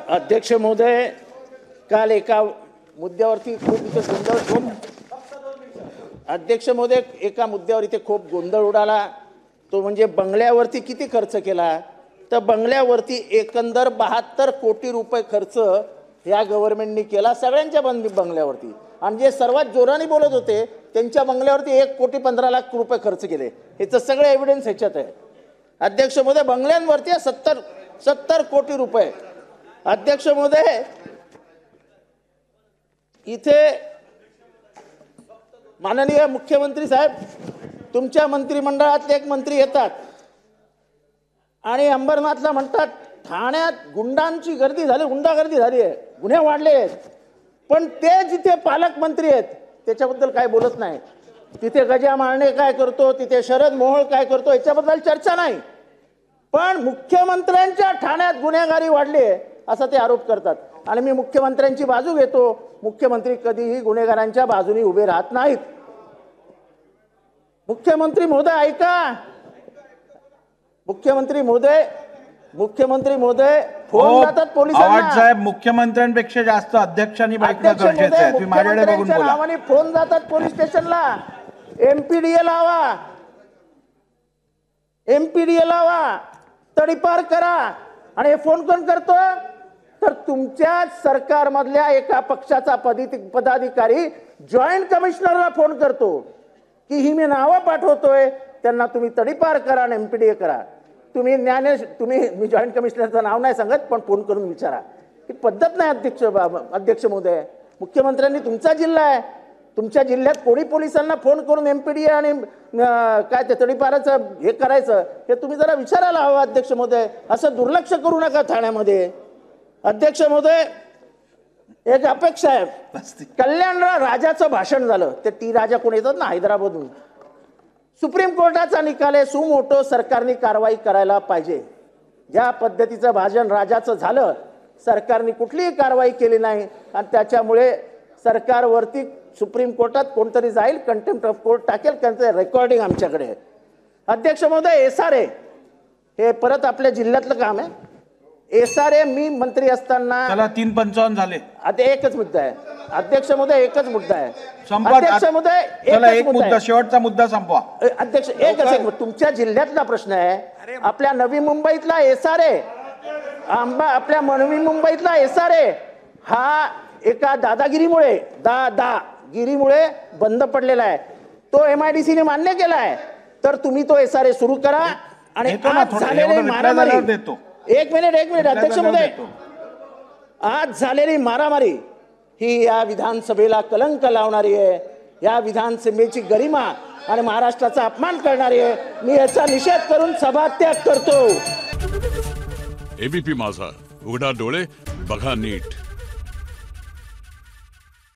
अध्यक्ष महोदय, काल एका मुद्द्यावरती अध्यक्ष महोदय एका मुद्द्यावर इथे खूप गोंधळ उडाला, तो म्हणजे बंगल्यावरती किती खर्च केला. तर बंगल्यावरती एकंदर 72 कोटी रुपये खर्च या गव्हर्नमेंटनी केला सगळ्यांच्या बंगल्यावरती. आणि जे सर्वात जोराने बोलत होते त्यांच्या बंगल्यावरती 1,15,00,000 रुपये खर्च केले. ह्याचं सगळं एव्हिडन्स ह्याच्यात आहे. अध्यक्ष महोदय, बंगल्यांवरती 70 कोटी रुपये. अध्यक्ष महोदय, इथे माननीय मुख्यमंत्री साहेब, तुमच्या मंत्रिमंडळातले एक मंत्री येतात आणि अंबरनाथला म्हणतात ठाण्यात गुंडांची गर्दी झाली, गुंडागर्दी झाली आहे, गुन्हे वाढले आहेत. पण ते जिथे पालकमंत्री आहेत त्याच्याबद्दल काय बोलत नाही. तिथे गजा मारणे काय करतो, तिथे शरद मोहोळ काय करतो याच्याबद्दल चर्चा नाही. पण मुख्यमंत्र्यांच्या ठाण्यात गुन्हेगारी वाढली आहे असा ते आरोप करतात. आणि मी मुख्यमंत्र्यांची बाजू घेतो. मुख्यमंत्री कधीही गुन्हेगारांच्या बाजूने उभे राहत नाहीत. मुख्यमंत्री महोदय ऐका, मुख्यमंत्री महोदय फोन जातात पोलिसांना. साहेब, मुख्यमंत्र्यांपेक्षा जास्त अध्यक्षांनी बैठक गरजेचं आहे. तुम्ही माझ्याकडे बघून बोला. नावाने फोन जातात पोलीस स्टेशनला. एमपीडीए लावा, तडीपार करा. आणि हे फोन कोण करतो? तर तुमच्या सरकारमधल्या एका पक्षाचा पदाधिकारी जॉईंट कमिशनरला फोन करतो की ही मी नावं पाठवतोय, त्यांना तुम्ही तडीपार करा आणि एमपीडीए करा. तुम्ही मी जॉईंट कमिशनरचं नाव नाही सांगत, पण फोन करून विचारा. ही पद्धत नाही अध्यक्ष महोदय. मुख्यमंत्र्यांनी तुमचा जिल्हा आहे, तुमच्या जिल्ह्यात कोणी पोलिसांना फोन करून एमपीडीए आणि काय ते तडीपाराचं हे करायचं हे तुम्ही जरा विचारायला हवं. अध्यक्ष महोदय, असं दुर्लक्ष करू नका ठाण्यामध्ये. अध्यक्ष महोदय, एक अपेक्षा आहे. कल्याण राजाचं भाषण झालं, ते टी राजा कोण येतात ना हैदराबादहून. सुप्रीम कोर्टाचा निकाल आहे, सुमोटो सरकारने कारवाई करायला पाहिजे. ज्या पद्धतीचं भाषण राजाचं झालं, सरकारने कुठलीही कारवाई केली नाही आणि त्याच्यामुळे सरकारवरती सुप्रीम कोर्टात कोणतरी जाईल, कंटेम्प्ट ऑफ कोर्ट टाकेल. त्यांचं रेकॉर्डिंग आमच्याकडे आहे. अध्यक्ष महोदय, SRA हे परत आपल्या जिल्ह्यातलं काम आहे. SRA मी मंत्री असताना 355 झाले. आता एकच मुद्दा आहे अध्यक्ष महोदय, एकच मुद्दा आहे. अध्यक्ष महोदय, एक मुद्दा, शेवटचा मुद्दा संपवा. अध्यक्ष, एकच तुमच्या जिल्ह्यातला प्रश्न आहे. आपल्या नवी मुंबईतला SRA, आपल्या नवी मुंबईतला SRA हा एका दादागिरीमुळे बंद पडलेला आहे. तो MIDC ने मान्य केला आहे. तर तुम्ही तो SRA सुरू करा. आणि आज झालेली मारामारी, एक मिनिट अध्यक्ष महोदय, आज झालेली मारामारी ही या विधानसभेला कलंक लावणारी आहे, या विधानसभेची गरिमा आणि महाराष्ट्राचा अपमान करणारी आहे. मी याचा निषेध करून सभात्याग करतो. ABP माझा, उघडा डोळे बघा नीट.